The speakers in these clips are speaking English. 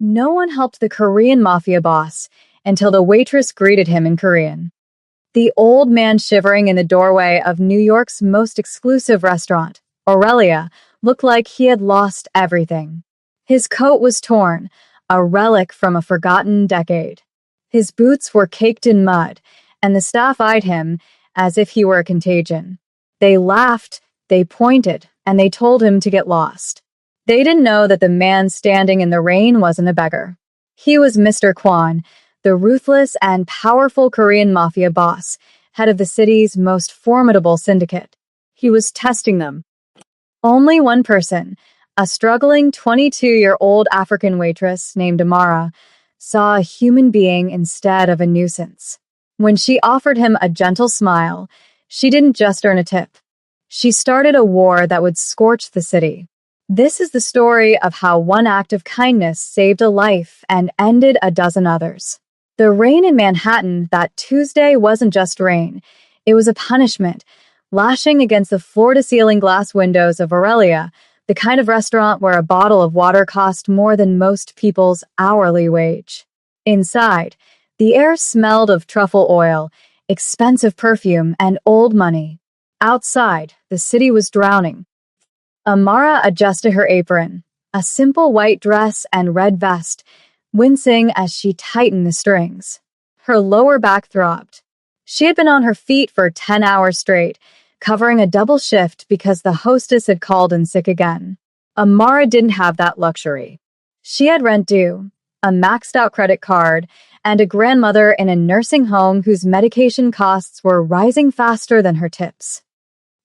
No one helped the Korean Mafia boss until the waitress greeted him in Korean. The old man shivering in the doorway of New York's most exclusive restaurant, Aurelia, looked like he had lost everything. His coat was torn, a relic from a forgotten decade. His boots were caked in mud, and the staff eyed him as if he were a contagion. They laughed, they pointed, and they told him to get lost. They didn't know that the man standing in the rain wasn't a beggar. He was Mr. Kwon, the ruthless and powerful Korean mafia boss, head of the city's most formidable syndicate. He was testing them. Only one person, a struggling 22-year-old African waitress named Amara, saw a human being instead of a nuisance. When she offered him a gentle smile, she didn't just earn a tip. She started a war that would scorch the city. This is the story of how one act of kindness saved a life and ended a dozen others. The rain in Manhattan that Tuesday wasn't just rain. It was a punishment, lashing against the floor-to-ceiling glass windows of Aurelia, the kind of restaurant where a bottle of water cost more than most people's hourly wage. Inside, the air smelled of truffle oil, expensive perfume, and old money. Outside, the city was drowning. Amara adjusted her apron, a simple white dress and red vest, wincing as she tightened the strings. Her lower back throbbed. She had been on her feet for 10 hours straight, covering a double shift because the hostess had called in sick again. Amara didn't have that luxury. She had rent due, a maxed-out credit card, and a grandmother in a nursing home whose medication costs were rising faster than her tips.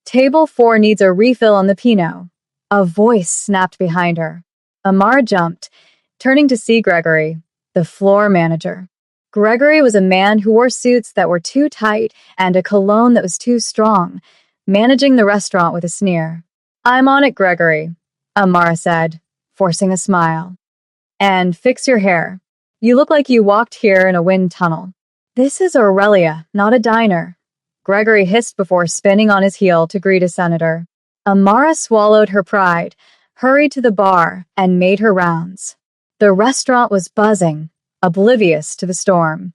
Table 4 needs a refill on the Pinot. A voice snapped behind her. Amara jumped, turning to see Gregory, the floor manager. Gregory was a man who wore suits that were too tight and a cologne that was too strong, managing the restaurant with a sneer. "I'm on it, Gregory," Amara said, forcing a smile. "And fix your hair. You look like you walked here in a wind tunnel." "This is Aurelia, not a diner," Gregory hissed before spinning on his heel to greet a senator. Amara swallowed her pride, hurried to the bar, and made her rounds. The restaurant was buzzing, oblivious to the storm.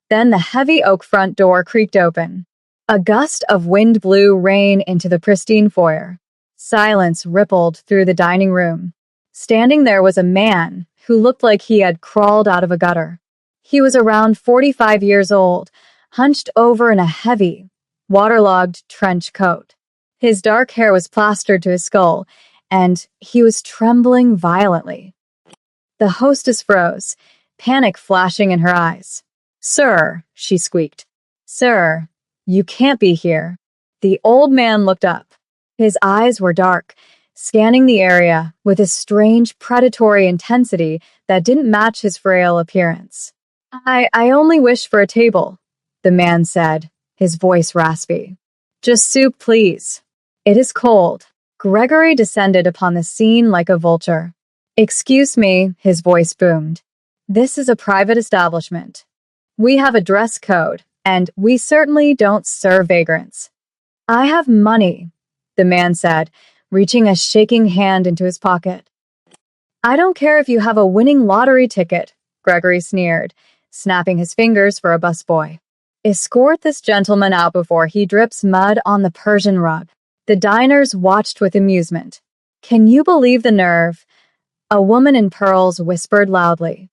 Then the heavy oak front door creaked open. A gust of wind blew rain into the pristine foyer. Silence rippled through the dining room. Standing there was a man who looked like he had crawled out of a gutter. He was around 45 years old, hunched over in a heavy, waterlogged trench coat. His dark hair was plastered to his skull, and he was trembling violently. The hostess froze, panic flashing in her eyes. "Sir," she squeaked. "Sir, you can't be here." The old man looked up. His eyes were dark, scanning the area with a strange predatory intensity that didn't match his frail appearance. I only wish for a table," the man said, his voice raspy. "Just soup, please. It is cold." Gregory descended upon the scene like a vulture. "Excuse me," his voice boomed. "This is a private establishment. We have a dress code, and we certainly don't serve vagrants." "I have money," the man said, reaching a shaking hand into his pocket. "I don't care if you have a winning lottery ticket," Gregory sneered, snapping his fingers for a busboy. "Escort this gentleman out before he drips mud on the Persian rug." The diners watched with amusement. "Can you believe the nerve?" A woman in pearls whispered loudly.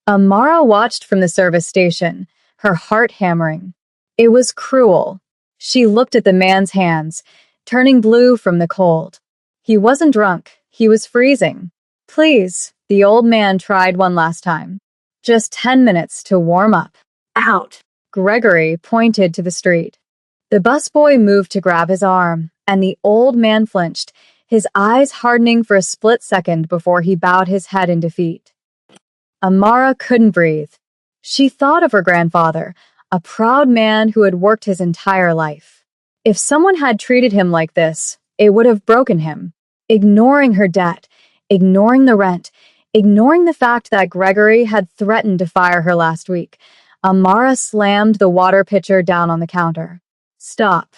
Amara watched from the service station, her heart hammering. It was cruel. She looked at the man's hands, turning blue from the cold. He wasn't drunk, he was freezing. "Please," the old man tried one last time. "Just 10 minutes to warm up." "Out." Gregory pointed to the street. The busboy moved to grab his arm, and the old man flinched, his eyes hardening for a split second before he bowed his head in defeat. Amara couldn't breathe. She thought of her grandfather, a proud man who had worked his entire life. If someone had treated him like this, it would have broken him. Ignoring her debt, ignoring the rent, ignoring the fact that Gregory had threatened to fire her last week, Amara slammed the water pitcher down on the counter. "Stop."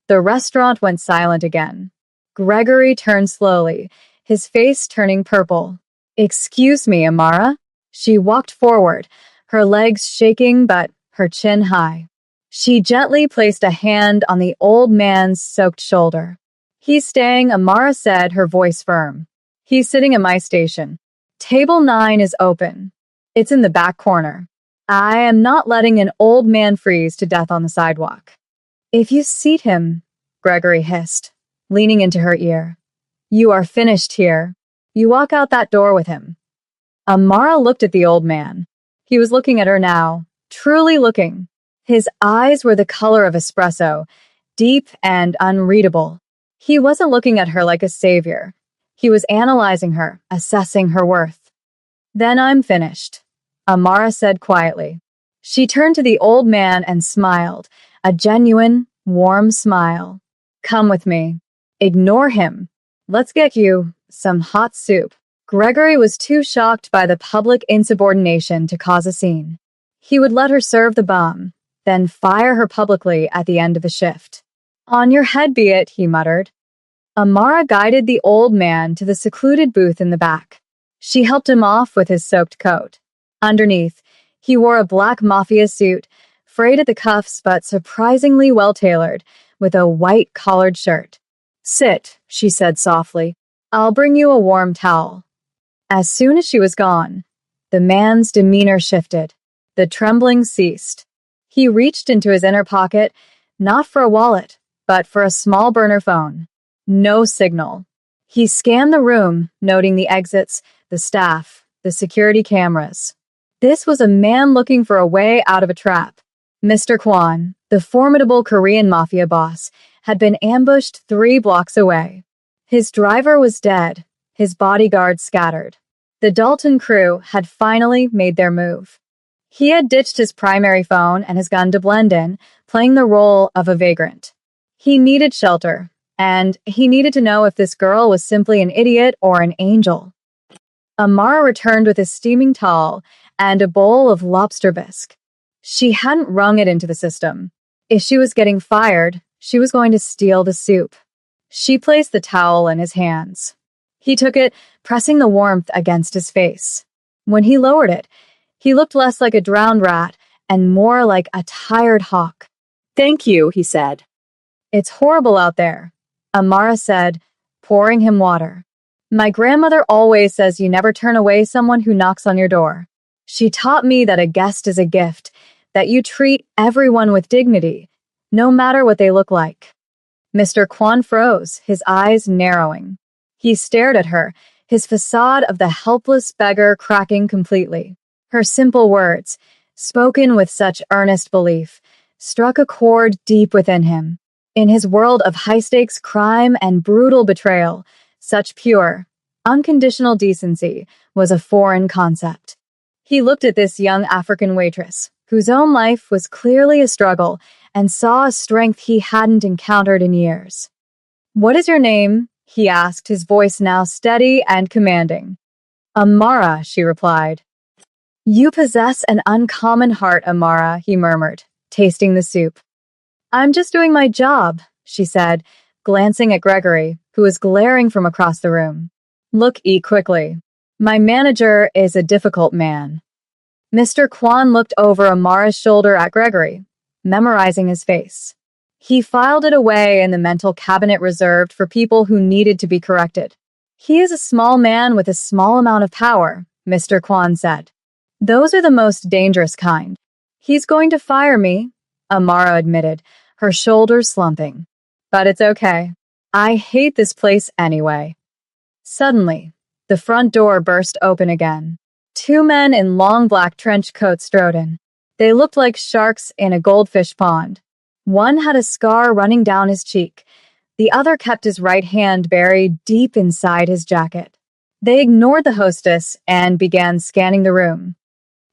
The restaurant went silent again. Gregory turned slowly, his face turning purple. Excuse me, Amara. She walked forward, her legs shaking but her chin high. She gently placed a hand on the old man's soaked shoulder. He's staying, Amara said, her voice firm. He's sitting at my station. Table 9 is open. It's in the back corner. I am not letting an old man freeze to death on the sidewalk. If you seat him, Gregory hissed, leaning into her ear, you are finished here. You walk out that door with him. Amara looked at the old man. He was looking at her now, truly looking. His eyes were the color of espresso, deep and unreadable. He wasn't looking at her like a savior. He was analyzing her, assessing her worth. Then I'm finished, Amara said quietly. She turned to the old man and smiled, a genuine, warm smile. Come with me. Ignore him. Let's get you some hot soup. Gregory was too shocked by the public insubordination to cause a scene. He would let her serve the bomb, then fire her publicly at the end of the shift. On your head be it, he muttered. Amara guided the old man to the secluded booth in the back. She helped him off with his soaked coat. Underneath, he wore a black Mafia suit, frayed at the cuffs but surprisingly well-tailored, with a white collared shirt. Sit, she said softly. I'll bring you a warm towel. As soon as she was gone, the man's demeanor shifted. The trembling ceased. He reached into his inner pocket, not for a wallet, but for a small burner phone. No signal. He scanned the room, noting the exits, the staff, the security cameras. This was a man looking for a way out of a trap. Mr. Kwon, the formidable Korean mafia boss, had been ambushed 3 blocks away. His driver was dead, his bodyguards scattered. The Dalton crew had finally made their move. He had ditched his primary phone and his gun to blend in, playing the role of a vagrant. He needed shelter, and he needed to know if this girl was simply an idiot or an angel. Amara returned with a steaming towel and a bowl of lobster bisque. She hadn't wrung it into the system. If she was getting fired, she was going to steal the soup. She placed the towel in his hands. He took it, pressing the warmth against his face. When he lowered it, he looked less like a drowned rat and more like a tired hawk. Thank you, he said. It's horrible out there, Amara said, pouring him water. My grandmother always says you never turn away someone who knocks on your door. She taught me that a guest is a gift, that you treat everyone with dignity, no matter what they look like. Mr. Kwon froze, his eyes narrowing. He stared at her, his facade of the helpless beggar cracking completely. Her simple words, spoken with such earnest belief, struck a chord deep within him. In his world of high-stakes crime and brutal betrayal, such pure, unconditional decency was a foreign concept. He looked at this young African waitress, whose own life was clearly a struggle, and saw a strength he hadn't encountered in years. What is your name? He asked, his voice now steady and commanding. Amara, she replied. You possess an uncommon heart, Amara, he murmured, tasting the soup. I'm just doing my job, she said, glancing at Gregory, who was glaring from across the room. Look, eat quickly. My manager is a difficult man. Mr. Kwon looked over Amara's shoulder at Gregory, memorizing his face. He filed it away in the mental cabinet reserved for people who needed to be corrected. He is a small man with a small amount of power, Mr. Kwon said. Those are the most dangerous kind. He's going to fire me, Amara admitted, her shoulders slumping. But it's okay. I hate this place anyway. Suddenly, the front door burst open again. 2 men in long black trench coats strode in. They looked like sharks in a goldfish pond. One had a scar running down his cheek. The other kept his right hand buried deep inside his jacket. They ignored the hostess and began scanning the room.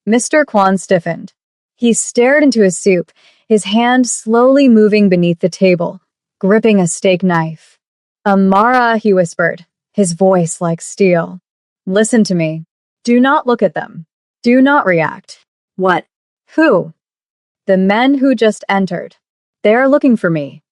Mr. Kwon stiffened. He stared into his soup, his hand slowly moving beneath the table, gripping a steak knife. Amara, he whispered, his voice like steel. Listen to me. Do not look at them. Do not react. What? Who? The men who just entered. They are looking for me.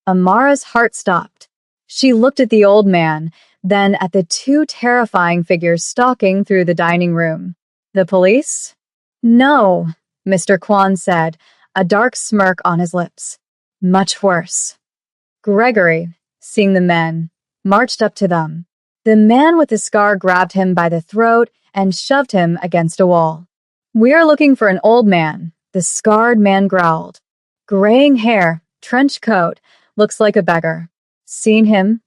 Amara's heart stopped. She looked at the old man, then at the two terrifying figures stalking through the dining room. The police? No, Mr. Kwan said, a dark smirk on his lips. Much worse. Gregory, seeing the men, marched up to them. The man with the scar grabbed him by the throat and shoved him against a wall. We are looking for an old man, the scarred man growled. Graying hair, trench coat, looks like a beggar. Seen him?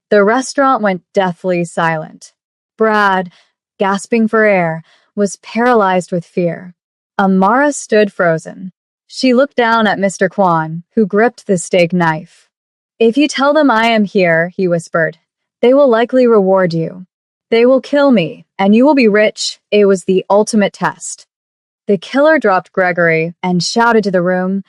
The restaurant went deathly silent. Brad, gasping for air, was paralyzed with fear. Amara stood frozen. She looked down at Mr. Kwan, who gripped the steak knife. If you tell them I am here, he whispered, they will likely reward you. They will kill me, and you will be rich. It was the ultimate test. The killer dropped Gregory and shouted to the room.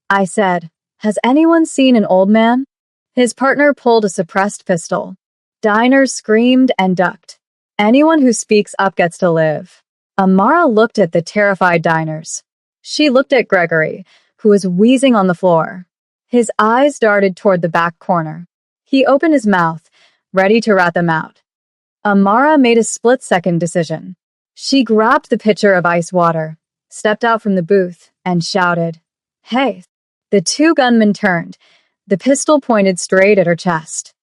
I said, has anyone seen an old man? His partner pulled a suppressed pistol. Diners screamed and ducked. Anyone who speaks up gets to live. Amara looked at the terrified diners. She looked at Gregory, who was wheezing on the floor. His eyes darted toward the back corner. He opened his mouth, ready to rat them out. Amara made a split-second decision. She grabbed the pitcher of ice water, stepped out from the booth, and shouted, Hey! The two gunmen turned. The pistol pointed straight at her chest.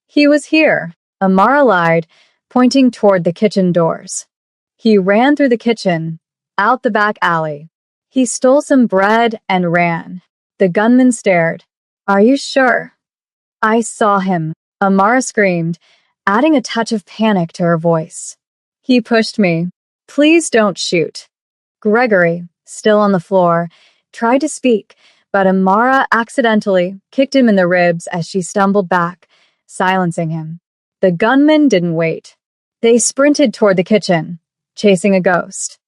He was here, Amara lied, pointing toward the kitchen doors. He ran through the kitchen, out the back alley. He stole some bread and ran. The gunman stared. Are you sure? I saw him, Amara screamed, adding a touch of panic to her voice. He pushed me. Please don't shoot. Gregory, still on the floor, tried to speak, but Amara accidentally kicked him in the ribs as she stumbled back, silencing him. The gunmen didn't wait. They sprinted toward the kitchen, chasing a ghost.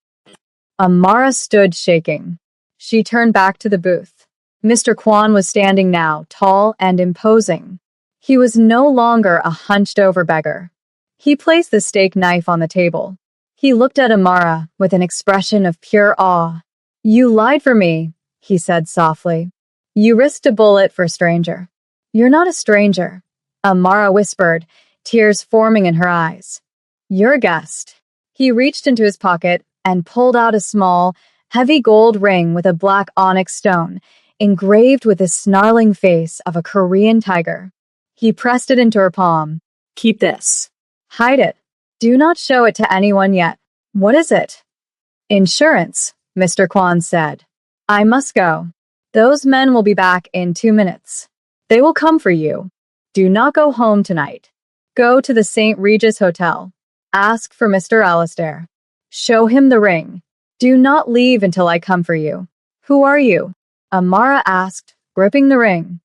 Amara stood shaking. She turned back to the booth. Mr. Kwan was standing now, tall and imposing. He was no longer a hunched-over beggar. He placed the steak knife on the table. He looked at Amara with an expression of pure awe. You lied for me, he said softly. You risked a bullet for a stranger. You're not a stranger, Amara whispered, tears forming in her eyes. You're a guest. He reached into his pocket and pulled out a small, heavy gold ring with a black onyx stone, engraved with the snarling face of a Korean tiger. He pressed it into her palm. Keep this. Hide it. Do not show it to anyone yet. What is it? Insurance, Mr. Kwan said. I must go. Those men will be back in 2 minutes. They will come for you. Do not go home tonight. Go to the St. Regis Hotel. Ask for Mr. Alistair. Show him the ring. Do not leave until I come for you. Who are you? Amara asked, gripping the ring.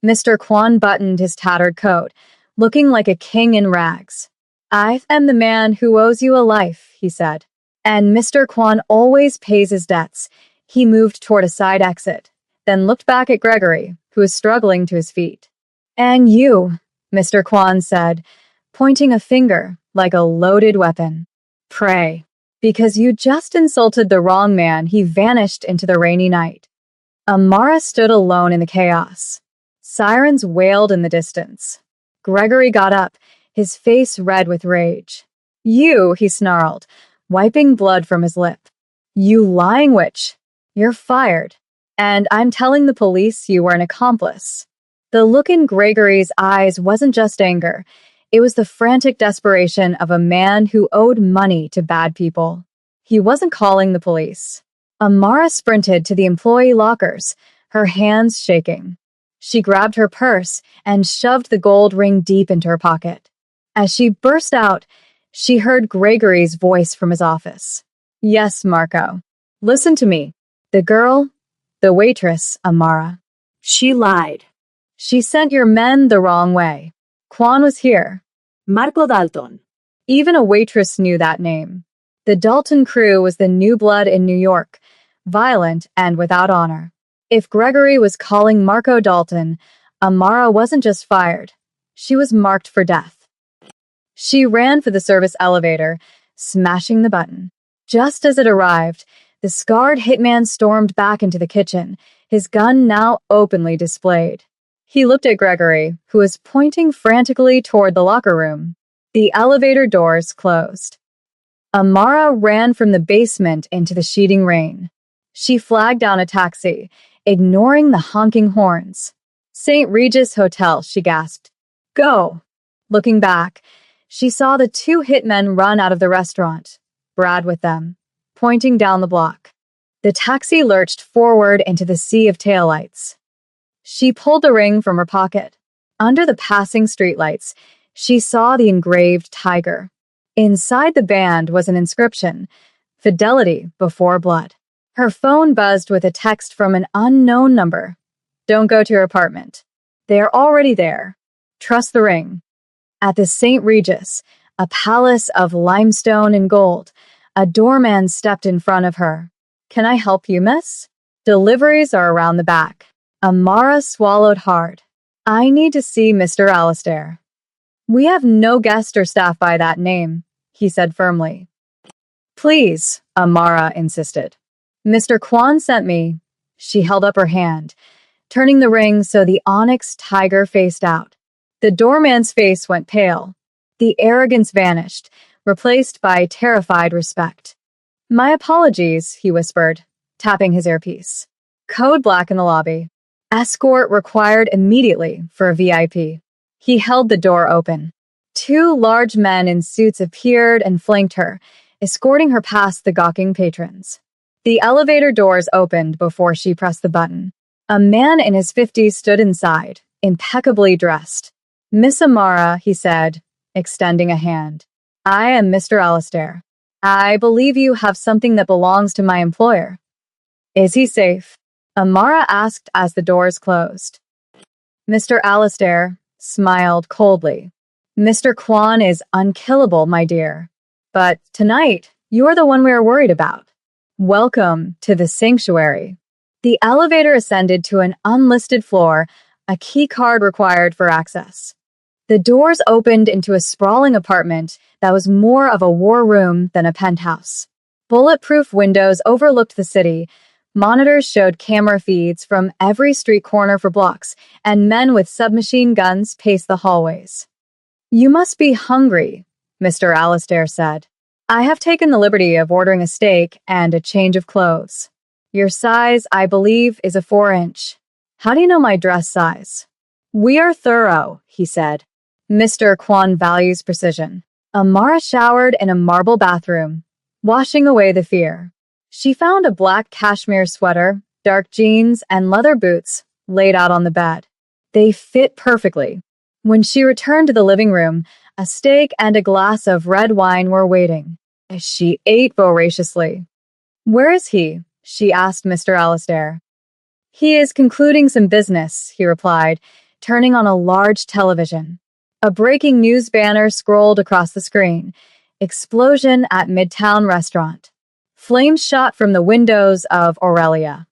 Mr. Kwan buttoned his tattered coat, looking like a king in rags. I am the man who owes you a life, he said. And Mr. Kwan always pays his debts. He moved toward a side exit, then looked back at Gregory, who was struggling to his feet. And you, Mr. Kwan said, pointing a finger like a loaded weapon. Pray. Because you just insulted the wrong man, he vanished into the rainy night. Amara stood alone in the chaos. Sirens wailed in the distance. Gregory got up, his face red with rage. You, he snarled, wiping blood from his lip. You lying witch. You're fired. And I'm telling the police you were an accomplice. The look in Gregory's eyes wasn't just anger. It was the frantic desperation of a man who owed money to bad people. He wasn't calling the police. Amara sprinted to the employee lockers, her hands shaking. She grabbed her purse and shoved the gold ring deep into her pocket. As she burst out, she heard Gregory's voice from his office. Yes, Marco. Listen to me. The girl, the waitress, Amara. She lied. She sent your men the wrong way. Kwan was here. Marco Dalton. Even a waitress knew that name. The Dalton crew was the new blood in New York, violent and without honor. If Gregory was calling Marco Dalton, Amara wasn't just fired. She was marked for death. She ran for the service elevator, smashing the button. Just as it arrived, the scarred hitman stormed back into the kitchen, his gun now openly displayed. He looked at Gregory, who was pointing frantically toward the locker room. The elevator doors closed. Amara ran from the basement into the sheeting rain. She flagged down a taxi, ignoring the honking horns. St. Regis Hotel, she gasped. Go! Looking back, she saw the two hitmen run out of the restaurant, Brad with them, pointing down the block. The taxi lurched forward into the sea of taillights. She pulled the ring from her pocket. Under the passing streetlights, she saw the engraved tiger. Inside the band was an inscription, Fidelity before blood. Her phone buzzed with a text from an unknown number. Don't go to your apartment. They are already there. Trust the ring. At the St. Regis, a palace of limestone and gold, a doorman stepped in front of her. Can I help you, miss? Deliveries are around the back. Amara swallowed hard. I need to see Mr. Alastair. We have no guest or staff by that name, he said firmly. Please, Amara insisted. Mr. Kwan sent me. She held up her hand, turning the ring so the onyx tiger faced out. The doorman's face went pale. The arrogance vanished, replaced by terrified respect. My apologies, he whispered, tapping his earpiece. Code black in the lobby. Escort required immediately for a VIP. He held the door open. Two large men in suits appeared and flanked her, escorting her past the gawking patrons. The elevator doors opened before she pressed the button. A man in his 50s stood inside, impeccably dressed. Miss Amara, he said, extending a hand. I am Mr. Alastair. I believe you have something that belongs to my employer. Is he safe? Amara asked as the doors closed. Mr. Alastair smiled coldly. Mr. Kwan is unkillable, my dear. But tonight, you're the one we are worried about. Welcome to the sanctuary. The elevator ascended to an unlisted floor, a key card required for access. The doors opened into a sprawling apartment that was more of a war room than a penthouse. Bulletproof windows overlooked the city. Monitors showed camera feeds from every street corner for blocks, and men with submachine guns paced the hallways. You must be hungry, Mr. Alastair said. I have taken the liberty of ordering a steak and a change of clothes. Your size, I believe, is a 4-inch. How do you know my dress size? We are thorough, he said. Mr. Kwan values precision. Amara showered in a marble bathroom, washing away the fear. She found a black cashmere sweater, dark jeans, and leather boots laid out on the bed. They fit perfectly. When she returned to the living room, a steak and a glass of red wine were waiting. She ate voraciously. Where is he? She asked Mr. Alastair. He is concluding some business, he replied, turning on a large television. A breaking news banner scrolled across the screen. Explosion at Midtown Restaurant. Flames shot from the windows of Aurelia.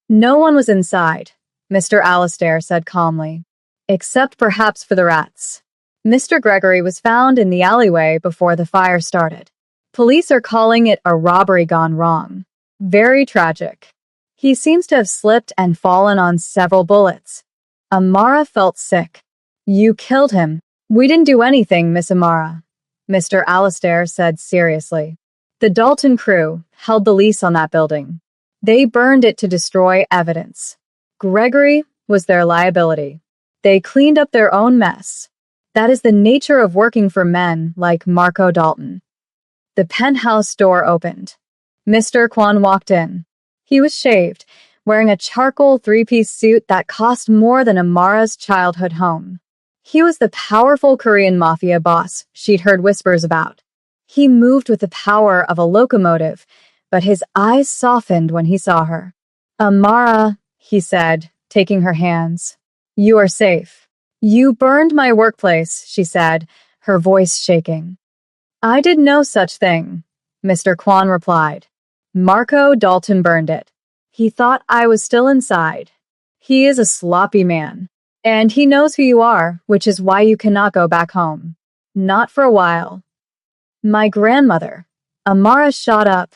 No one was inside, Mr. Alastair said calmly, except perhaps for the rats. Mr. Gregory was found in the alleyway before the fire started. Police are calling it a robbery gone wrong. Very tragic. He seems to have slipped and fallen on several bullets. Amara felt sick. You killed him. We didn't do anything, Miss Amara, Mr. Alastair said seriously. The Dalton crew held the lease on that building. They burned it to destroy evidence. Gregory was their liability. They cleaned up their own mess. That is the nature of working for men like Marco Dalton. The penthouse door opened. Mr. Kwan walked in. He was shaved, wearing a charcoal 3-piece suit that cost more than Amara's childhood home. He was the powerful Korean Mafia boss she'd heard whispers about. He moved with the power of a locomotive, but his eyes softened when he saw her. Amara, he said, taking her hands. You are safe. You burned my workplace, she said, her voice shaking. I did no such thing, Mr. Kwan replied. Marco Dalton burned it. He thought I was still inside. He is a sloppy man. And he knows who you are, which is why you cannot go back home. Not for a while. My grandmother. Amara shot up.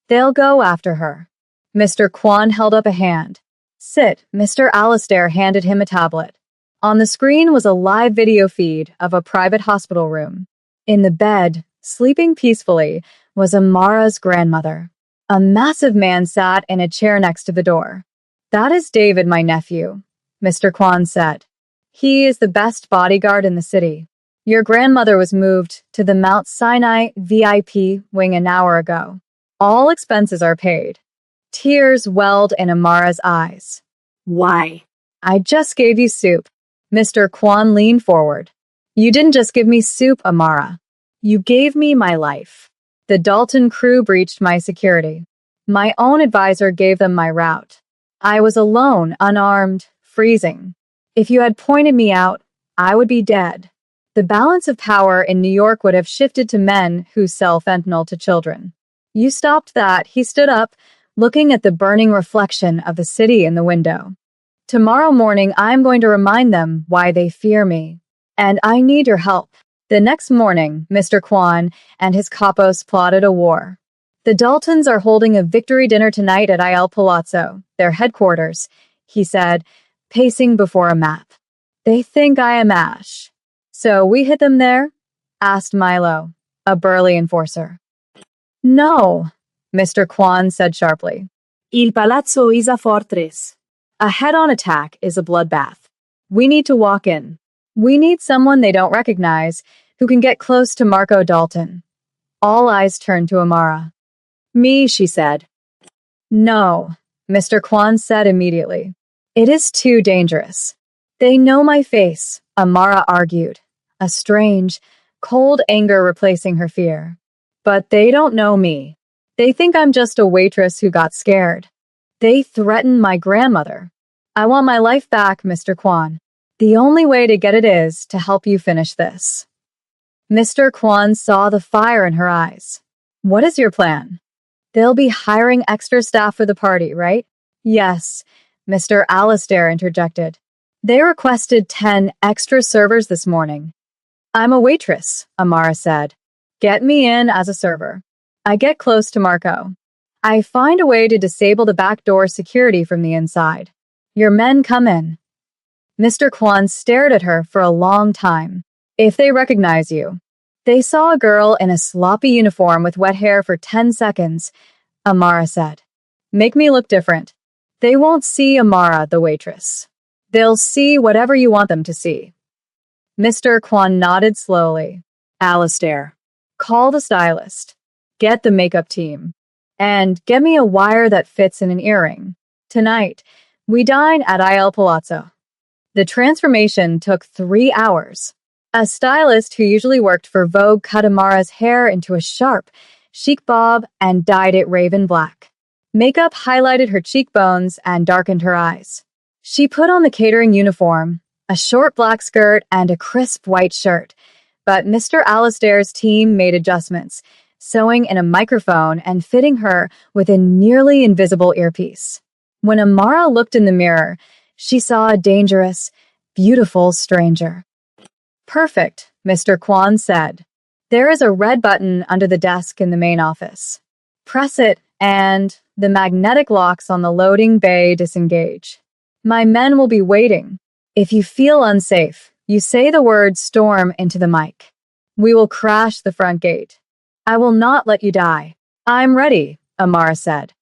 They'll go after her. Mr. Kwan held up a hand. Sit. Mr. Alastair handed him a tablet. On the screen was a live video feed of a private hospital room. In the bed, sleeping peacefully, was Amara's grandmother. A massive man sat in a chair next to the door. "That is David, my nephew," Mr. Kwan said. "He is the best bodyguard in the city. Your grandmother was moved to the Mount Sinai VIP wing an hour ago. All expenses are paid." Tears welled in Amara's eyes. Why? "I just gave you soup." Mr. Kwan leaned forward. "You didn't just give me soup, Amara. You gave me my life. The Dalton crew breached my security. My own advisor gave them my route. I was alone, unarmed, freezing. If you had pointed me out, I would be dead. The balance of power in New York would have shifted to men who sell fentanyl to children. You stopped that." He stood up, looking at the burning reflection of the city in the window. "Tomorrow morning, I'm going to remind them why they fear me. And I need your help." The next morning, Mr. Kwan and his capos plotted a war. "The Daltons are holding a victory dinner tonight at Il Palazzo, their headquarters," he said, pacing before a map. "They think I am Ash." "So we hit them there?" asked Milo, a burly enforcer. "No," Mr. Kwan said sharply. Il palazzo is a fortress. "A head-on attack is a bloodbath. We need to walk in. We need someone they don't recognize who can get close to Marco Dalton." All eyes turned to Amara. "Me," she said. "No," Mr. Kwan said immediately. "It is too dangerous." "They know my face," Amara argued, a strange, cold anger replacing her fear. "But they don't know me. They think I'm just a waitress who got scared. They threaten my grandmother. I want my life back, Mr. Kwan. The only way to get it is to help you finish this." Mr. Kwan saw the fire in her eyes. "What is your plan?" "They'll be hiring extra staff for the party, right?" "Yes," Mr. Alistair interjected. "They requested 10 extra servers this morning." "I'm a waitress," Amara said. "Get me in as a server. I get close to Marco. I find a way to disable the backdoor security from the inside. Your men come in." Mr. Kwan stared at her for a long time. "If they recognize you." "They saw a girl in a sloppy uniform with wet hair for 10 seconds, Amara said. "Make me look different. They won't see Amara, the waitress. They'll see whatever you want them to see." Mr. Kwan nodded slowly. "Alistair, call the stylist. Get the makeup team. And get me a wire that fits in an earring. Tonight, we dine at Il Palazzo." The transformation took 3 hours. A stylist who usually worked for Vogue cut Amara's hair into a sharp, chic bob and dyed it raven black. Makeup highlighted her cheekbones and darkened her eyes. She put on the catering uniform, a short black skirt and a crisp white shirt, but Mr. Alistair's team made adjustments, sewing in a microphone and fitting her with a nearly invisible earpiece. When Amara looked in the mirror, she saw a dangerous, beautiful stranger. "Perfect," Mr. Kwan said. "There is a red button under the desk in the main office. Press it and the magnetic locks on the loading bay disengage. My men will be waiting. If you feel unsafe, you say the word storm into the mic. We will crash the front gate. I will not let you die." "I'm ready," Amara said.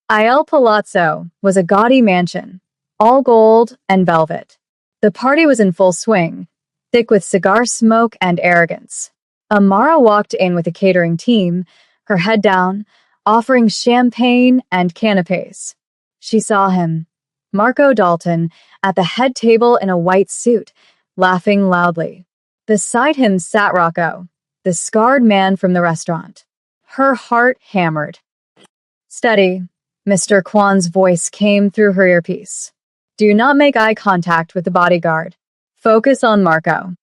Il Palazzo was a gaudy mansion, all gold and velvet. The party was in full swing, thick with cigar smoke and arrogance. Amara walked in with a catering team, her head down, offering champagne and canapes. She saw him, Marco Dalton, at the head table in a white suit, laughing loudly. Beside him sat Rocco, the scarred man from the restaurant. Her heart hammered. "Steady," Mr. Kwan's voice came through her earpiece. "Do not make eye contact with the bodyguard. Focus on Marco."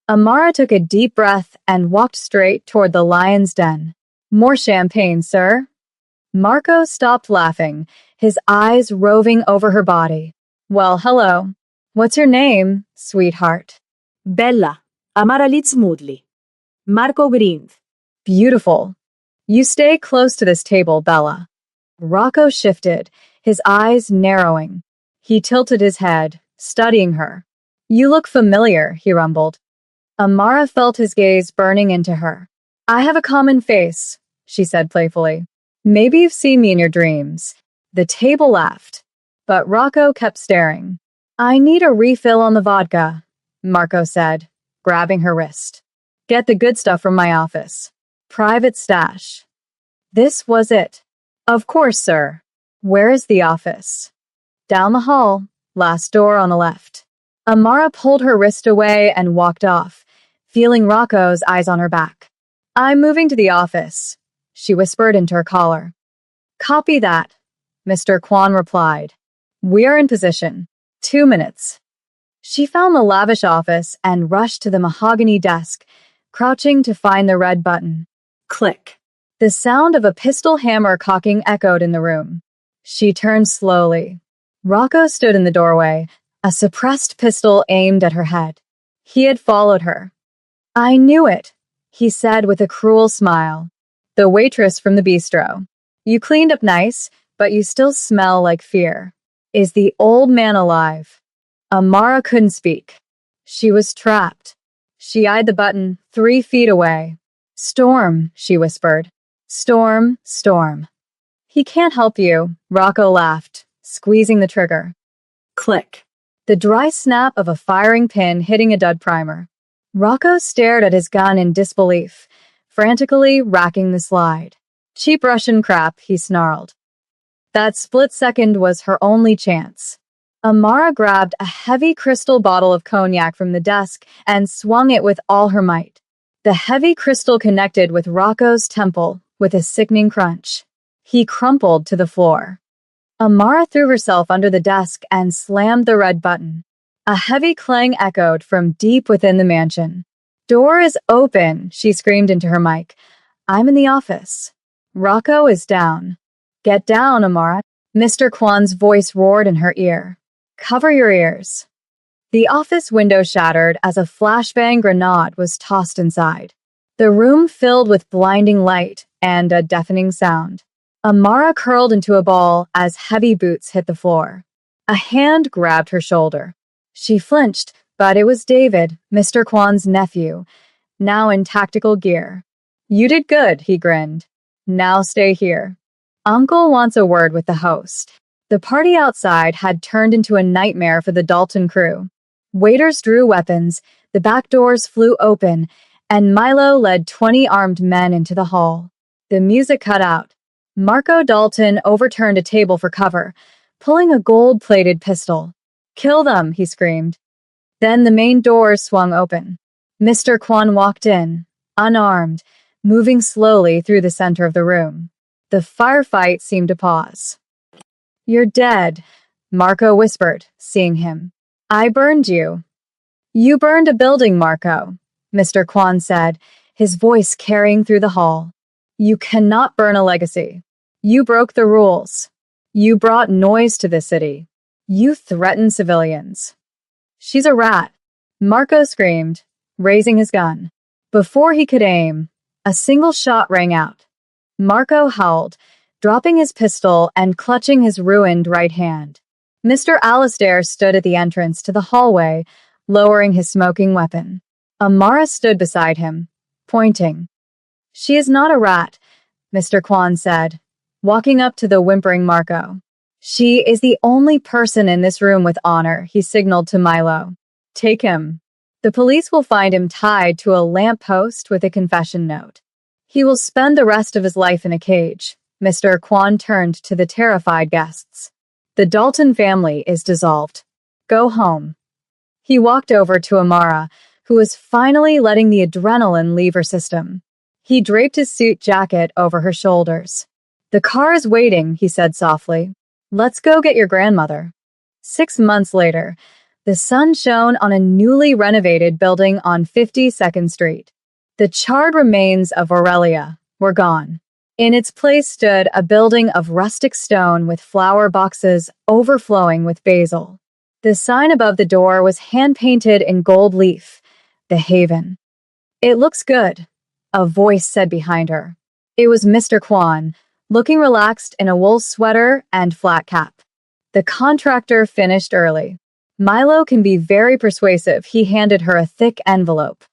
Amara took a deep breath and walked straight toward the lion's den. "More champagne, sir." Marco stopped laughing, his eyes roving over her body. "Well, hello. What's your name, sweetheart?" Bella, Amara Litzmudli. Marco Grind. "Beautiful. You stay close to this table, Bella." Rocco shifted, his eyes narrowing. He tilted his head, studying her. You look familiar, he rumbled. Amara felt his gaze burning into her. I have a common face, she said playfully. Maybe you've seen me in your dreams. The table laughed, but Rocco kept staring. I need a refill on the vodka, Marco said, grabbing her wrist. Get the good stuff from my office. Private stash. This was it. Of course, sir. Where is the office? Down the hall, last door on the left. Amara pulled her wrist away and walked off, feeling Rocco's eyes on her back. I'm moving to the office, she whispered into her collar. Copy that, Mr. Kwan replied. We are in position. 2 minutes. She found the lavish office and rushed to the mahogany desk, crouching to find the red button. Click. The sound of a pistol hammer cocking echoed in the room. She turned slowly. Rocco stood in the doorway, a suppressed pistol aimed at her head. He had followed her. I knew it, he said with a cruel smile. The waitress from the bistro. You cleaned up nice, but you still smell like fear. Is the old man alive? Amara couldn't speak. She was trapped. She eyed the button 3 feet away. Storm, she whispered. Storm, storm. He can't help you, Rocco laughed, squeezing the trigger. Click. The dry snap of a firing pin hitting a dud primer. Rocco stared at his gun in disbelief, frantically racking the slide. Cheap Russian crap, he snarled. That split second was her only chance. Amara grabbed a heavy crystal bottle of cognac from the desk and swung it with all her might. The heavy crystal connected with Rocco's temple with a sickening crunch. He crumpled to the floor. Amara threw herself under the desk and slammed the red button. A heavy clang echoed from deep within the mansion. Door is open, she screamed into her mic. I'm in the office. Rocco is down. Get down, Amara. Mr. Kwan's voice roared in her ear. Cover your ears. The office window shattered as a flashbang grenade was tossed inside. The room filled with blinding light and a deafening sound. Amara curled into a ball as heavy boots hit the floor. A hand grabbed her shoulder. She flinched, but it was David, Mr. Kwan's nephew, now in tactical gear. You did good, he grinned. Now stay here. Uncle wants a word with the host. The party outside had turned into a nightmare for the Dalton crew. Waiters drew weapons, the back doors flew open, and Milo led 20 armed men into the hall. The music cut out. Marco Dalton overturned a table for cover, pulling a gold-plated pistol. Kill them, he screamed. Then the main doors swung open. Mr. Kwan walked in, unarmed, moving slowly through the center of the room. The firefight seemed to pause. You're dead, Marco whispered, seeing him. I burned you. You burned a building, Marco, Mr. Kwan said, his voice carrying through the hall. You cannot burn a legacy. You broke the rules. You brought noise to the city. You threatened civilians. She's a rat, Marco screamed, raising his gun. Before he could aim, a single shot rang out. Marco howled, dropping his pistol and clutching his ruined right hand. Mr. Alastair stood at the entrance to the hallway, lowering his smoking weapon. Amara stood beside him, pointing. She is not a rat, Mr. Kwan said, walking up to the whimpering Marco. She is the only person in this room with honor, he signaled to Milo. Take him. The police will find him tied to a lamppost with a confession note. He will spend the rest of his life in a cage. Mr. Kwan turned to the terrified guests. The Dalton family is dissolved. Go home. He walked over to Amara, who was finally letting the adrenaline leave her system. He draped his suit jacket over her shoulders. The car is waiting, he said softly. Let's go get your grandmother. 6 months later, the sun shone on a newly renovated building on 52nd Street. The charred remains of Aurelia were gone. In its place stood a building of rustic stone with flower boxes overflowing with basil. The sign above the door was hand-painted in gold leaf, The Haven. It looks good, a voice said behind her. It was Mr. Kwan, looking relaxed in a wool sweater and flat cap. The contractor finished early. Milo can be very persuasive. He handed her a thick envelope.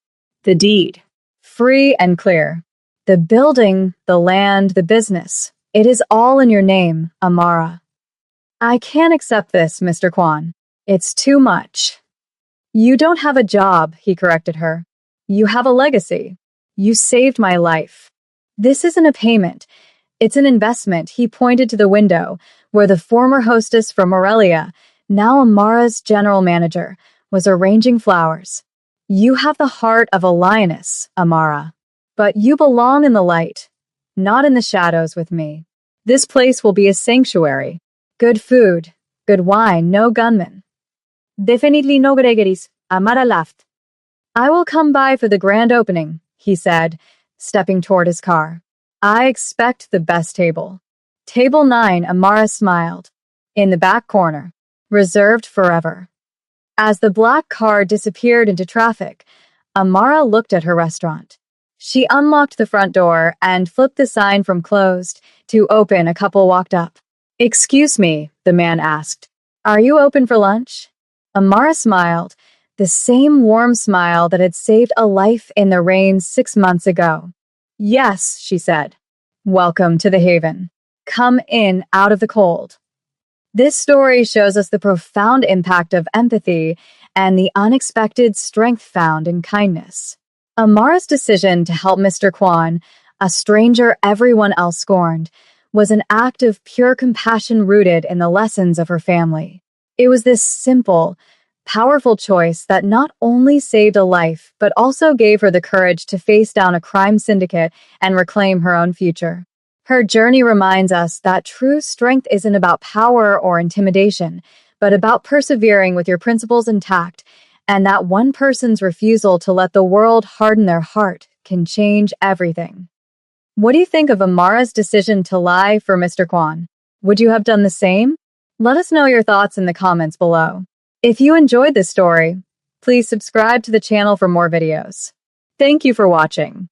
The deed. Free and clear. The building, the land, the business. It is all in your name, Amara. I can't accept this, Mr. Kwan. It's too much. You don't have a job, he corrected her. You have a legacy. You saved my life. This isn't a payment. It's an investment. He pointed to the window, where the former hostess from Aurelia, now Amara's general manager, was arranging flowers. You have the heart of a lioness, Amara. But you belong in the light, not in the shadows with me. This place will be a sanctuary. Good food, good wine, no gunmen. Definitely no Gregory's. Amara laughed. I will come by for the grand opening, he said, stepping toward his car. I expect the best table. Table 9, Amara smiled. In the back corner. Reserved forever. As the black car disappeared into traffic, Amara looked at her restaurant. She unlocked the front door and flipped the sign from closed to open. A couple walked up. Excuse me, the man asked. Are you open for lunch? Amara smiled, the same warm smile that had saved a life in the rain 6 months ago. Yes, she said. Welcome to the haven. Come in out of the cold. This story shows us the profound impact of empathy and the unexpected strength found in kindness. Amara's decision to help Mr. Kwan, a stranger everyone else scorned, was an act of pure compassion rooted in the lessons of her family. It was this simple, powerful choice that not only saved a life, but also gave her the courage to face down a crime syndicate and reclaim her own future. Her journey reminds us that true strength isn't about power or intimidation, but about persevering with your principles intact, and that one person's refusal to let the world harden their heart can change everything. What do you think of Amara's decision to lie for Mr. Kwan? Would you have done the same? Let us know your thoughts in the comments below. If you enjoyed this story, please subscribe to the channel for more videos. Thank you for watching.